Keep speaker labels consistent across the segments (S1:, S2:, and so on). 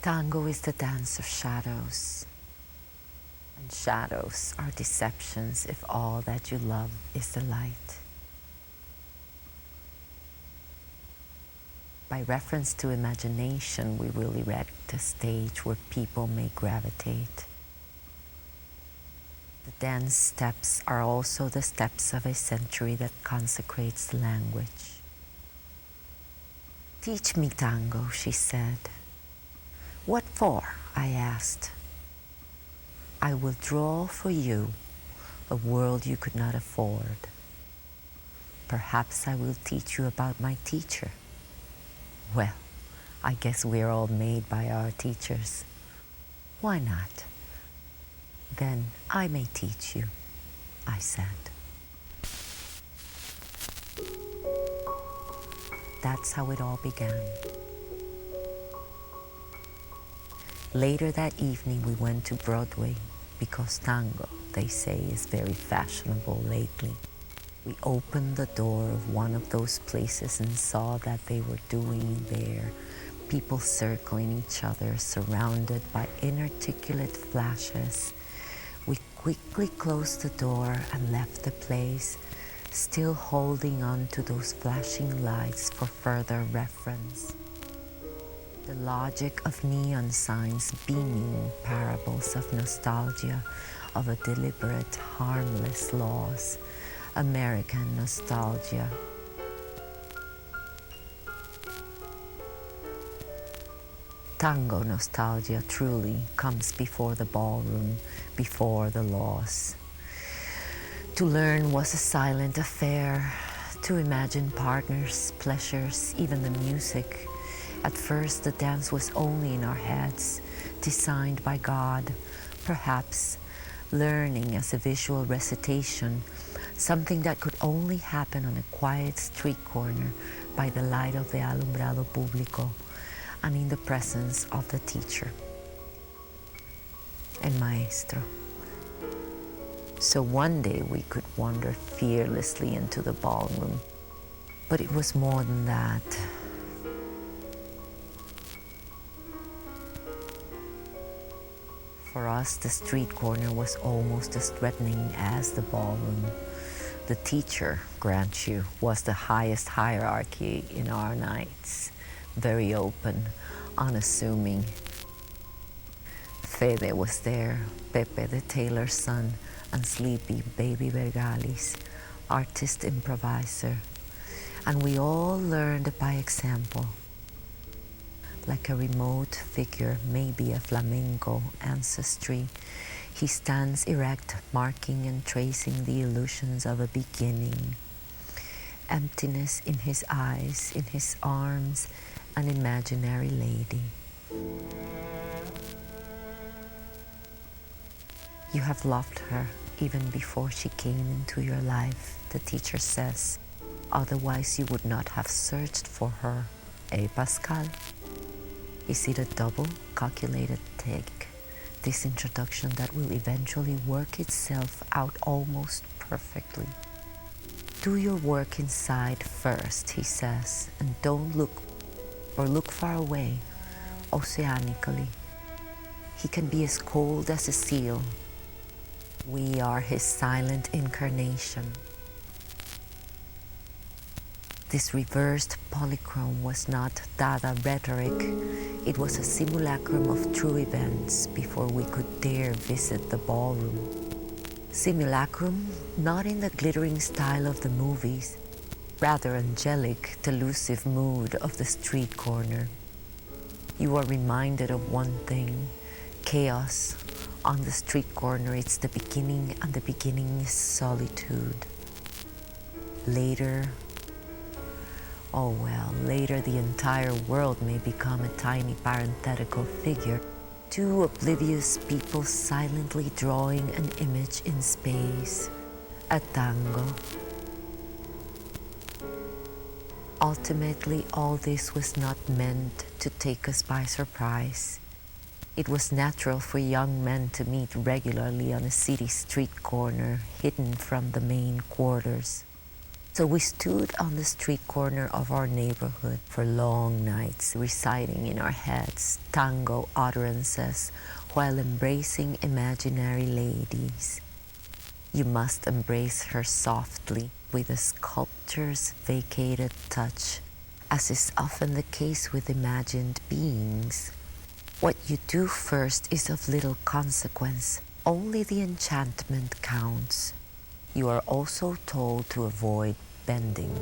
S1: Tango is the dance of shadows, and shadows are deceptions if all that you love is the light. By reference to imagination, we will erect a stage where people may gravitate. The dance steps are also the steps of a century that consecrates the language. "Teach me tango," she said. "What for?" I asked. "I will draw for you a world you could not afford. Perhaps I will teach you about my teacher." Well, I guess we're all made by our teachers. Why not? "Then I may teach you," I said. That's how it all began. Later that evening we went to Broadway because tango, they say, is very fashionable lately. We opened the door of one of those places and saw that they were doing there, people circling each other, surrounded by inarticulate flashes. We quickly closed the door and left the place, still holding on to those flashing lights for further reference. The logic of neon signs beaming parables of nostalgia, of a deliberate, harmless loss, American nostalgia. Tango nostalgia truly comes before the ballroom, before the loss. To learn was a silent affair, to imagine partners, pleasures, even the music. At first the dance was only in our heads, designed by God, perhaps learning as a visual recitation, something that could only happen on a quiet street corner by the light of the alumbrado público and in the presence of the teacher, el maestro. So one day we could wander fearlessly into the ballroom, but it was more than that. For us, the street corner was almost as threatening as the ballroom. The teacher, grant you, was the highest hierarchy in our nights, very open, unassuming. Fede was there, Pepe the tailor's son, and sleepy baby Vergalis, artist improviser. And we all learned by example. Like a remote figure, maybe a flamenco ancestry, he stands erect, marking and tracing the illusions of a beginning. Emptiness in his eyes, in his arms, an imaginary lady. You have loved her even before she came into your life, the teacher says. Otherwise you would not have searched for her. Eh, Pascal? Is it a double, calculated take, this introduction that will eventually work itself out almost perfectly? Do your work inside first, he says, and don't look or look far away, oceanically. He can be as cold as a seal. We are his silent incarnation. This reversed polychrome was not Dada rhetoric. It was a simulacrum of true events before we could dare visit the ballroom. Simulacrum, not in the glittering style of the movies, rather angelic, delusive mood of the street corner. You are reminded of one thing, chaos. On the street corner, it's the beginning, and the beginning is solitude. Later, oh well, later the entire world may become a tiny parenthetical figure, two oblivious people silently drawing an image in space, a tango. Ultimately, all this was not meant to take us by surprise. It was natural for young men to meet regularly on a city street corner, hidden from the main quarters. So we stood on the street corner of our neighborhood for long nights, reciting in our heads tango utterances while embracing imaginary ladies. You must embrace her softly with a sculptor's vacated touch, as is often the case with imagined beings. What you do first is of little consequence. Only the enchantment counts. You are also told to avoid bending.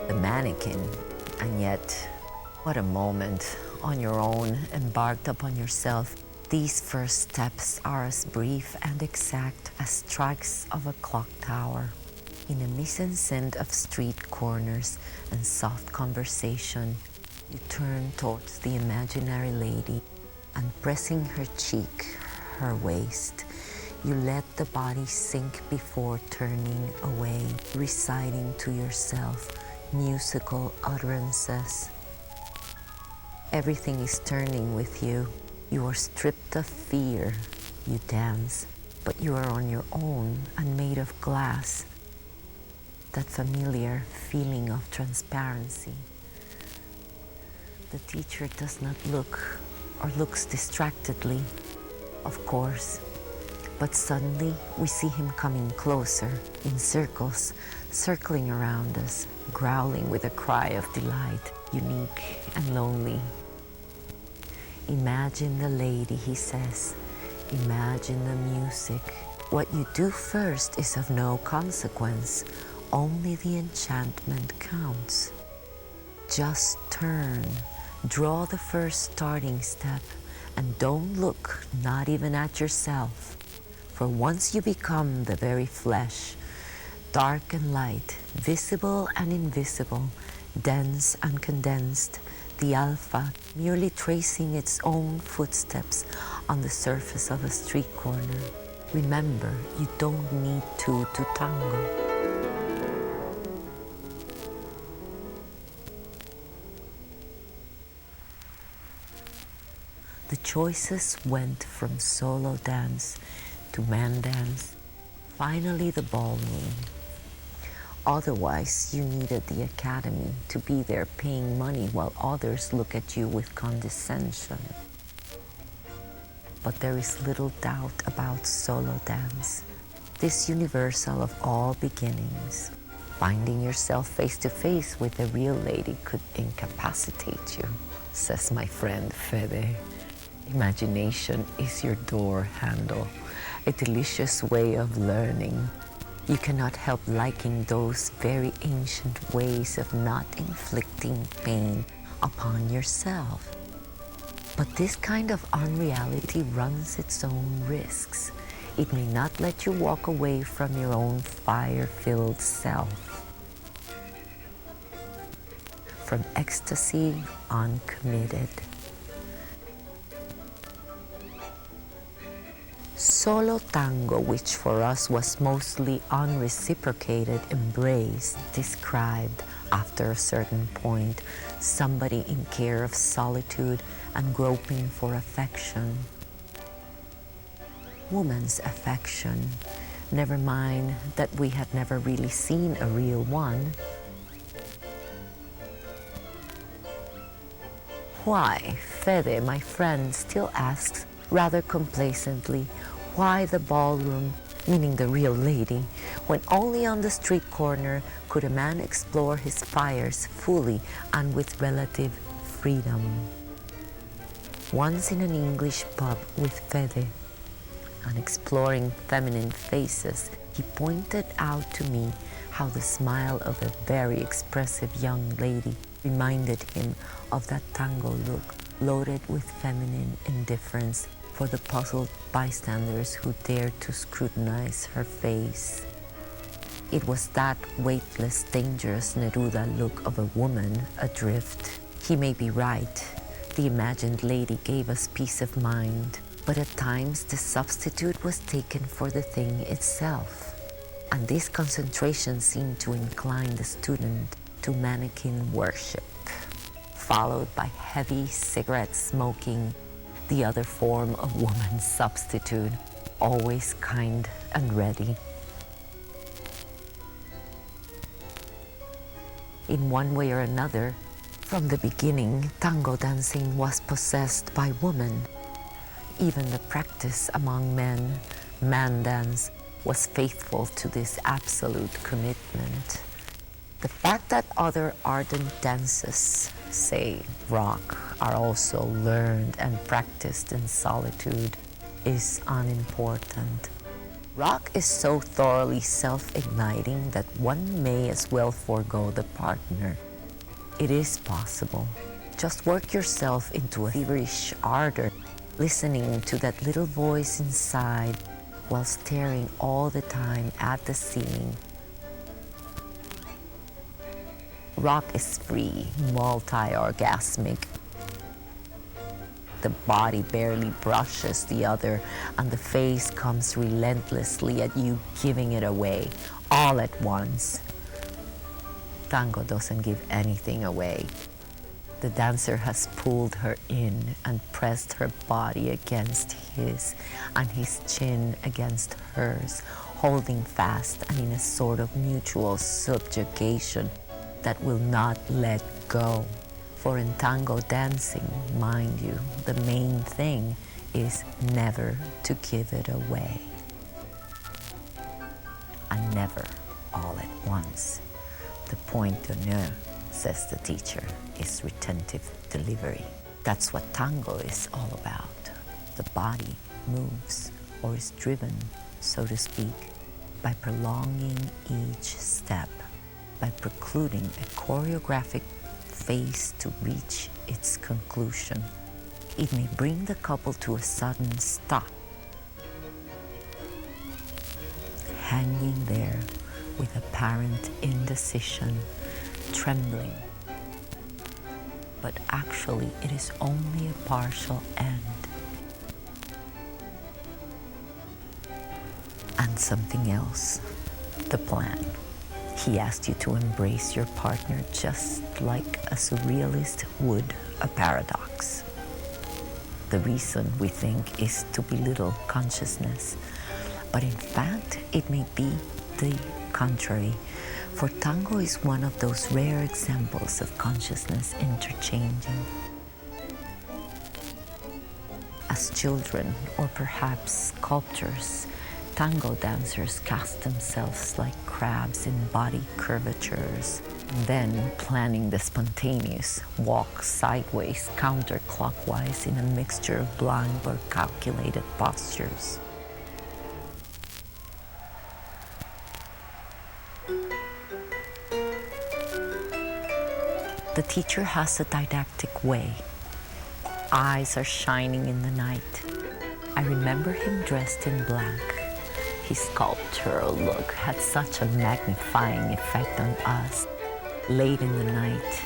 S1: The mannequin, and yet, what a moment, on your own, embarked upon yourself. These first steps are as brief and exact as strikes of a clock tower. In a mise-en-scène of street corners and soft conversation, you turn towards the imaginary lady, and pressing her cheek, her waist, you let the body sink before turning away, reciting to yourself musical utterances. Everything is turning with you. You are stripped of fear. You dance, but you are on your own and made of glass. That familiar feeling of transparency. The teacher does not look, or looks distractedly, of course. But suddenly, we see him coming closer, in circles, circling around us, growling with a cry of delight, unique and lonely. Imagine the lady, he says. Imagine the music. What you do first is of no consequence. Only the enchantment counts. Just turn. Draw the first starting step, and don't look, not even at yourself. For once you become the very flesh, dark and light, visible and invisible, dense and condensed, the alpha merely tracing its own footsteps on the surface of a street corner. Remember, you don't need two to tango. The choices went from solo dance to man dance, finally the ballroom. Otherwise, you needed the academy to be there paying money while others look at you with condescension. But there is little doubt about solo dance, this universal of all beginnings. Finding yourself face to face with a real lady could incapacitate you, says my friend Fede. Imagination is your door handle, a delicious way of learning. You cannot help liking those very ancient ways of not inflicting pain upon yourself. But this kind of unreality runs its own risks. It may not let you walk away from your own fire-filled self. From ecstasy uncommitted. Solo tango, which for us was mostly unreciprocated embrace, described, after a certain point, somebody in care of solitude and groping for affection. Woman's affection, never mind that we had never really seen a real one. Why, Fede, my friend, still asks, rather complacently, why the ballroom, meaning the real lady, when only on the street corner could a man explore his fires fully and with relative freedom. Once in an English pub with Fede, and exploring feminine faces, he pointed out to me how the smile of a very expressive young lady reminded him of that tango look, loaded with feminine indifference for the puzzled bystanders who dared to scrutinize her face. It was that weightless, dangerous Neruda look of a woman adrift. He may be right. The imagined lady gave us peace of mind, but at times the substitute was taken for the thing itself. And this concentration seemed to incline the student to mannequin worship, followed by heavy cigarette smoking, the other form of woman's substitute, always kind and ready. in one way or another. From the beginning, tango dancing was possessed by women. Even the practice among men, man dance, was faithful to this absolute commitment. The fact that other ardent dances, say rock, are also learned and practiced in solitude is unimportant. Rock is so thoroughly self-igniting that one may as well forego the partner. It is possible. Just work yourself into a feverish ardor, listening to that little voice inside while staring all the time at the ceiling. Rock is free, multi-orgasmic. The body barely brushes the other, and the face comes relentlessly at you, giving it away, all at once. Tango doesn't give anything away. The dancer has pulled her in and pressed her body against his, and his chin against hers, holding fast and in a sort of mutual subjugation that will not let go. For in tango dancing, mind you, the main thing is never to give it away. And never all at once. The point d'honneur, says the teacher, is retentive delivery. That's what tango is all about. The body moves or is driven, so to speak, by prolonging each step, by precluding a choreographic phase to reach its conclusion. It may bring the couple to a sudden stop, hanging there with apparent indecision, trembling. But actually, it is only a partial end. And something else, the plan. He asked you to embrace your partner just like a surrealist would a paradox. The reason, we think, is to belittle consciousness, but in fact, it may be the contrary, for tango is one of those rare examples of consciousness interchanging. As children, or perhaps sculptors, tango dancers cast themselves like crabs in body curvatures, and then planning the spontaneous walk sideways, counterclockwise in a mixture of blind or calculated postures. The teacher has a didactic way. Eyes are shining in the night. I remember him dressed in black. His sculptural look had such a magnifying effect on us. Late in the night,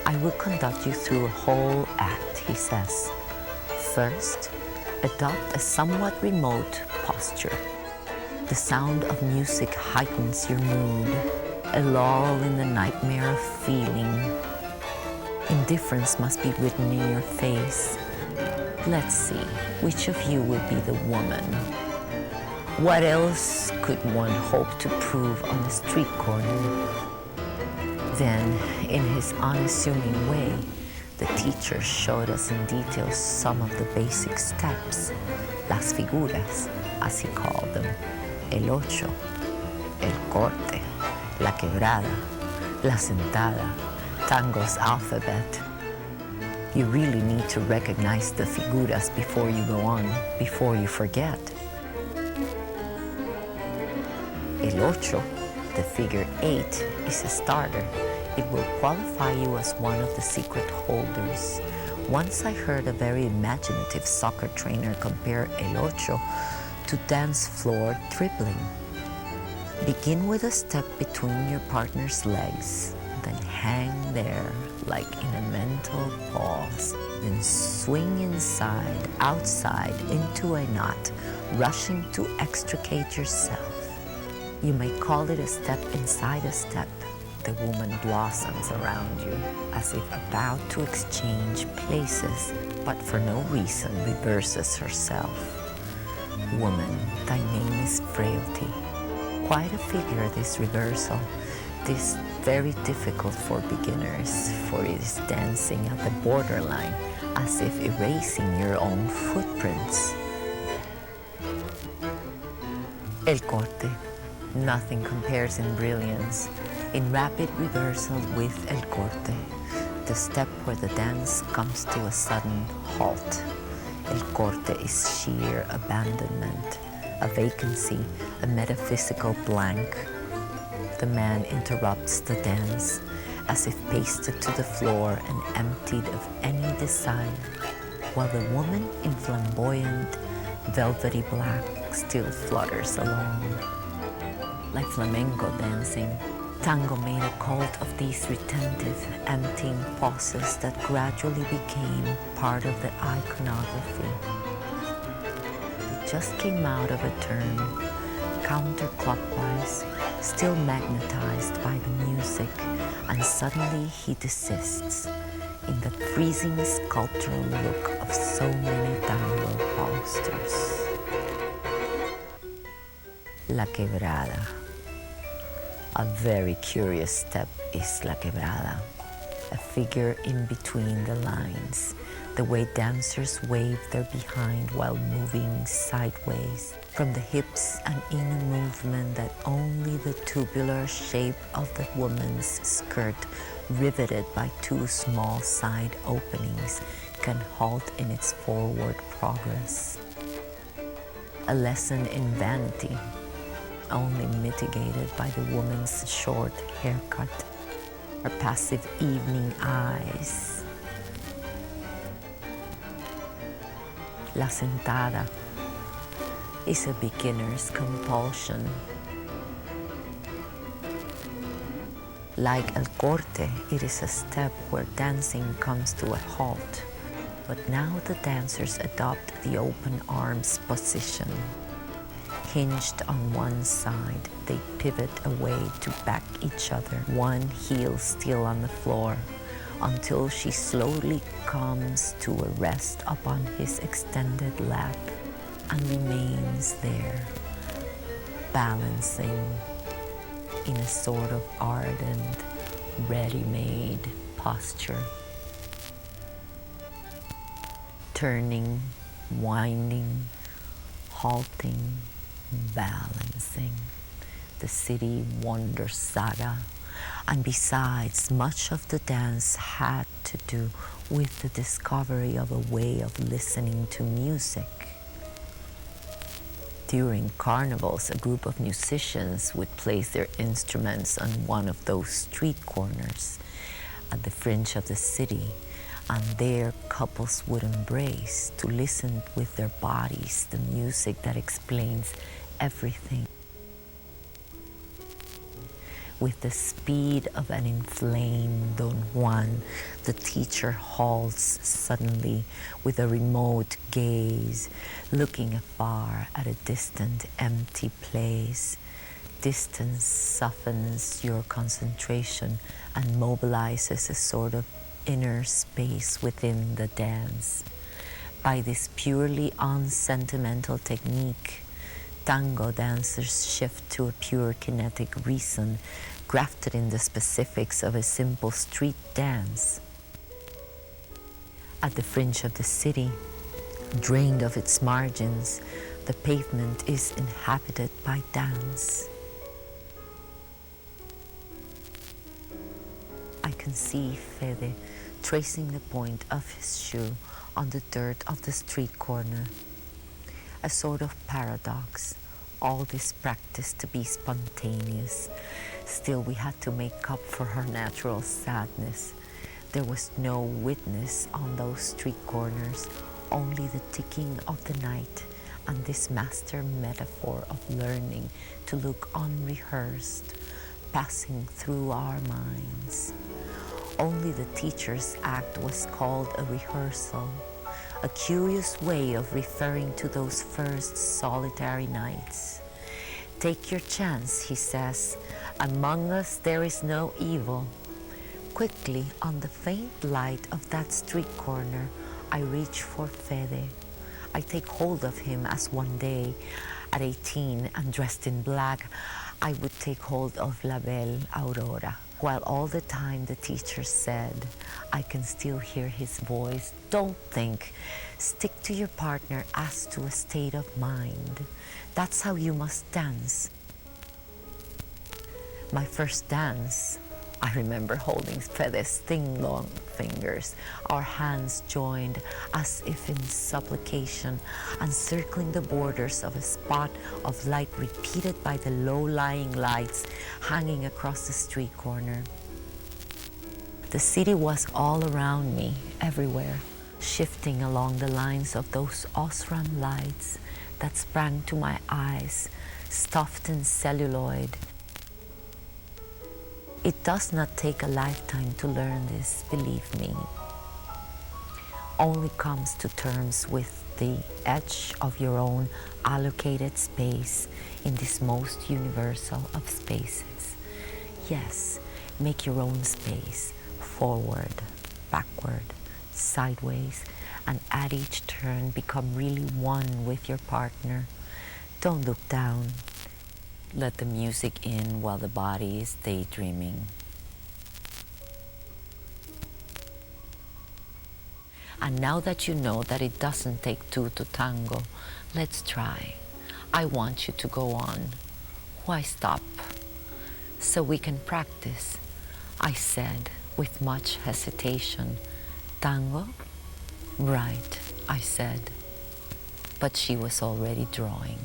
S1: I will conduct you through a whole act, he says. First, adopt a somewhat remote posture. The sound of music heightens your mood, a lull in the nightmare of feeling. Indifference must be written in your face. Let's see, which of you will be the woman? What else could one hope to prove on the street corner? Then, in his unassuming way, the teacher showed us in detail some of the basic steps, las figuras, as he called them, el ocho, el corte, la quebrada, la sentada, tango's alphabet. You really need to recognize the figuras before you go on, before you forget. El ocho, the figure 8, is a starter. It will qualify you as one of the secret holders. Once I heard a very imaginative soccer trainer compare el ocho to dance floor dribbling. Begin with a step between your partner's legs, then hang there like in a mental pause, then swing inside, outside, into a knot, rushing to extricate yourself. You may call it a step inside a step. The woman blossoms around you as if about to exchange places, but for no reason reverses herself. Woman, thy name is frailty. Quite a figure, this reversal, this very difficult for beginners, for it is dancing at the borderline, as if erasing your own footprints. El corte. Nothing compares in brilliance, in rapid reversal with el corte, the step where the dance comes to a sudden halt. El corte is sheer abandonment, a vacancy, a metaphysical blank. The man interrupts the dance, as if pasted to the floor and emptied of any desire, while the woman in flamboyant, velvety black still flutters along. Like flamenco dancing, tango made a cult of these retentive, emptying pauses that gradually became part of the iconography. It just came out of a turn, counterclockwise, still magnetized by the music, and suddenly he desists in the freezing sculptural look of so many tango posters. La quebrada. A very curious step is la quebrada, a figure in between the lines, the way dancers wave their behind while moving sideways, from the hips and in a movement that only the tubular shape of the woman's skirt, riveted by two small side openings, can halt in its forward progress. A lesson in vanity, only mitigated by the woman's short haircut, her passive evening eyes. La sentada is a beginner's compulsion. Like el corte, it is a step where dancing comes to a halt, but now the dancers adopt the open arms position. Hinged on one side, they pivot away to back each other, one heel still on the floor, until she slowly comes to a rest upon his extended lap and remains there, balancing in a sort of ardent, ready-made posture. Turning, winding, halting, balancing, the city wonder saga. And besides, much of the dance had to do with the discovery of a way of listening to music. During carnivals, a group of musicians would place their instruments on one of those street corners at the fringe of the city, and there couples would embrace to listen with their bodies the music that explains everything. With the speed of an inflamed Don Juan, the teacher halts suddenly with a remote gaze, looking afar at a distant, empty place. Distance softens your concentration and mobilizes a sort of inner space within the dance. By this purely unsentimental technique, tango dancers shift to a pure kinetic reason, grafted in the specifics of a simple street dance. At the fringe of the city, drained of its margins, the pavement is inhabited by dance. I can see Fede tracing the point of his shoe on the dirt of the street corner. A sort of paradox, all this practice to be spontaneous. Still, we had to make up for her natural sadness. There was no witness on those street corners, only the ticking of the night and this master metaphor of learning to look unrehearsed, passing through our minds. Only the teacher's act was called a rehearsal, a curious way of referring to those first solitary nights. Take your chance, he says. Among us there is no evil. Quickly, on the faint light of that street corner, I reach for Fede. I take hold of him as one day, at 18 and dressed in black, I would take hold of La Belle Aurora, while all the time the teacher said, I can still hear his voice, don't think, stick to your partner as to a state of mind. That's how you must dance. My first dance, I remember holding Fede's thin long fingers, our hands joined as if in supplication, encircling the borders of a spot of light repeated by the low-lying lights hanging across the street corner. The city was all around me, everywhere, shifting along the lines of those Osram lights that sprang to my eyes, stuffed in celluloid. It does not take a lifetime to learn this, believe me. Only comes to terms with the edge of your own allocated space in this most universal of spaces. Yes, make your own space, forward, backward, sideways, and at each turn become really one with your partner. Don't look down. Let the music in while the body is daydreaming. And now that you know that it doesn't take two to tango, let's try. I want you to go on. Why stop? So we can practice, I said with much hesitation. Tango? Right, I said. But she was already drawing.